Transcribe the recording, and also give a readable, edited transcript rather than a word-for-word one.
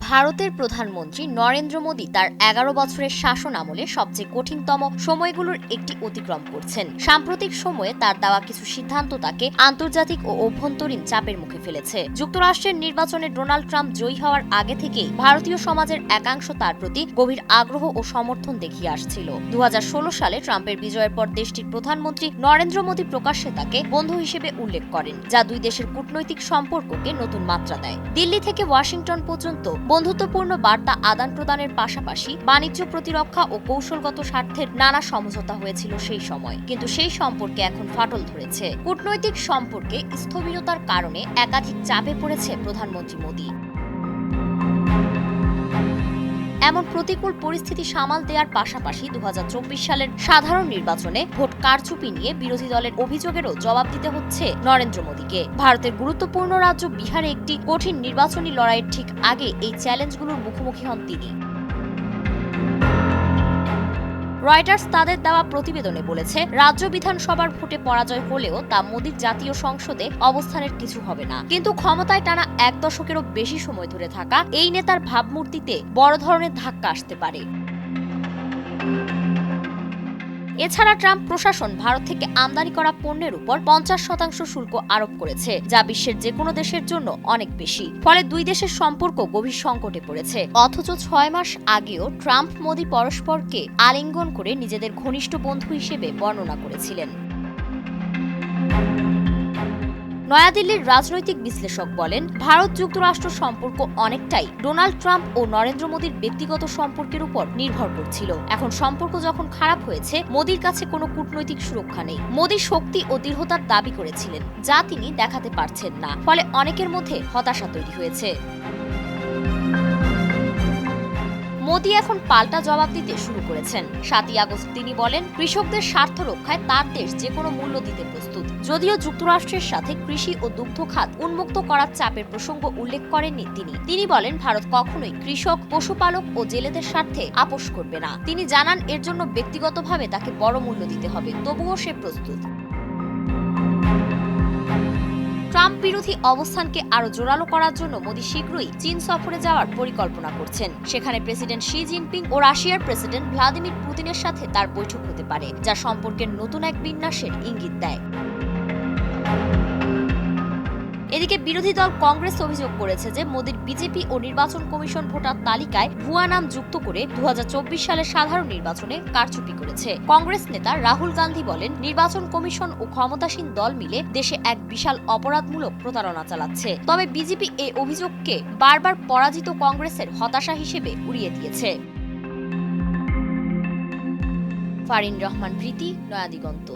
ভারতের প্রধানমন্ত্রী নরেন্দ্র মোদী তার ১১ বছরের শাসন আমলে সবচেয়ে কঠিনতম সময়গুলোর একটি অতিক্রম করছেন। সাম্প্রতিক সময়ে তার দেওয়া কিছু সিদ্ধান্ত তাকে আন্তর্জাতিক ও অভ্যন্তরীণ চাপের মুখে ফেলেছে। যুক্তরাষ্ট্রের নির্বাচনে ডোনাল্ড ট্রাম্প জয়ী হওয়ার আগে থেকেই ভারতীয় সমাজের একাংশ তার প্রতি গভীর আগ্রহ ও সমর্থন দেখিয়ে আসছিল। ২০১৬ সালে ট্রাম্পের বিজয়ের পর দেশটির প্রধানমন্ত্রী নরেন্দ্র মোদী প্রকাশ্যে তাকে বন্ধু হিসেবে উল্লেখ করেন, যা দুই দেশের কূটনৈতিক সম্পর্ককে নতুন মাত্রা দেয়। দিল্লি থেকে ওয়াশিংটন পর্যন্ত বন্ধুত্বপূর্ণ বার্তা আদান প্রদানের পাশাপাশি বাণিজ্য, প্রতিরক্ষা ও কৌশলগত স্বার্থের নানা সমঝোতা হয়েছিল সেই সময়, কিন্তু সেই সম্পর্কে এখন ফাটল ধরেছে। কূটনৈতিক সম্পর্কে স্থবিরতার কারণে একাধিক চাপে পড়েছে প্রধানমন্ত্রী মোদী। এমন প্রতিকূল পরিস্থিতি সামাল দেওয়ার পাশাপাশি ২০২৪ সালের সাধারণ নির্বাচনে ভোট কারচুপি নিয়ে বিরোধী দলের অভিযোগেরও জবাব দিতে হচ্ছে নরেন্দ্র মোদীকে। ভারতের গুরুত্বপূর্ণ রাজ্য বিহারে একটি কঠিন নির্বাচনী লড়াইয়ের ঠিক আগে এই চ্যালেঞ্জগুলোর মুখোমুখি হন তিনি। রয়টার্স তাদের দেওয়া প্রতিবেদনে বলেছে, রাজ্য বিধানসভার ভোটে পরাজয় হলেও তা মোদীর জাতীয় সংসদে অবস্থানের কিছু হবে না। কিন্তু ক্ষমতায় টানা এক দশকেরও বেশি সময় ধরে থাকা এই নেতার ভাবমূর্তিতে বড় ধরনের ধাক্কা আসতে পারে। এছাড়া ট্রাম্প প্রশাসন ভারত থেকে আমদানি করা পণ্যের উপর ৫০% শুল্ক আরোপ করেছে, যা বিশ্বের যে কোনো দেশের জন্য অনেক বেশি। ফলে দুই দেশের সম্পর্ক গভীর সংকটে পড়েছে। অথচ ৬ মাস আগেও ট্রাম্প মোদী পরস্পরকে আলিঙ্গন করে নিজেদের ঘনিষ্ঠ বন্ধু হিসেবে বর্ণনা করেছিলেন। নয়াদিল্লির রাজনৈতিক বিশ্লেষক বলেন, ভারত যুক্তরাষ্ট্র সম্পর্ক অনেকটাই ডোনাল্ড ট্রাম্প ও নরেন্দ্র মোদীর ব্যক্তিগত সম্পর্কের উপর নির্ভর করছিল। এখন সম্পর্ক যখন খারাপ হয়েছে, মোদীর কাছে কোনো কূটনৈতিক সুরক্ষা নেই। মোদী শক্তি ও দৃঢ়তার দাবি করেছিলেন, যা তিনি দেখাতে পারছেন না। ফলে অনেকের মধ্যে হতাশা তৈরি হয়েছে। মোদী এখন পাল্টা জবাব দিতে শুরু করেছেন। ৭ই আগস্ট তিনি বলেন, কৃষকদের স্বার্থ রক্ষায় তার দেশ যে কোনো মূল্য দিতে প্রস্তুত। যদিও যুক্তরাষ্ট্রের সাথে কৃষি ও দুগ্ধ খাত উন্মুক্ত করার চাপের প্রসঙ্গ উল্লেখ করেননি তিনি বলেন, ভারত কখনোই কৃষক, পশুপালক ও জেলেদের স্বার্থে আপোস করবে না। তিনি জানান, এর জন্য ব্যক্তিগতভাবে তাকে বড় মূল্য দিতে হবে, তবুও সে প্রস্তুত। ট্রাম্প বিরোধী অবস্থানকে আরো জোরালো করার জন্য মোদী শীঘ্রই চীন সফরে যাওয়ার পরিকল্পনা করছেন। সেখানে প্রেসিডেন্ট শি জিনপিং ও রাশিয়ার প্রেসিডেন্ট ভ্লাদিমির পুতিনের সাথে তার বৈঠক হতে পারে, যা সম্পর্কের নতুন এক বিন্যাসের ইঙ্গিত দেয়। এদিকে বিরোধী দল কংগ্রেস অভিযোগ করেছে যে মোদীর বিজেপি ও নির্বাচন কমিশন ভোটার তালিকায় ভুয়া নাম যুক্ত করে ২০২৪ সালের সাধারণ নির্বাচনে কারচুপি করেছে। কংগ্রেস নেতা রাহুল গান্ধী বলেন, নির্বাচন কমিশন ও ক্ষমতাসীন দল মিলে দেশে এক বিশাল অপরাধমূলক প্রতারণা চালাচ্ছে। তবে বিজেপি এই অভিযোগকে বারবার পরাজিত কংগ্রেসের হতাশা হিসেবে উড়িয়ে দিয়েছে। ফারিন রহমান প্রীতি, নয়াদিগন্ত।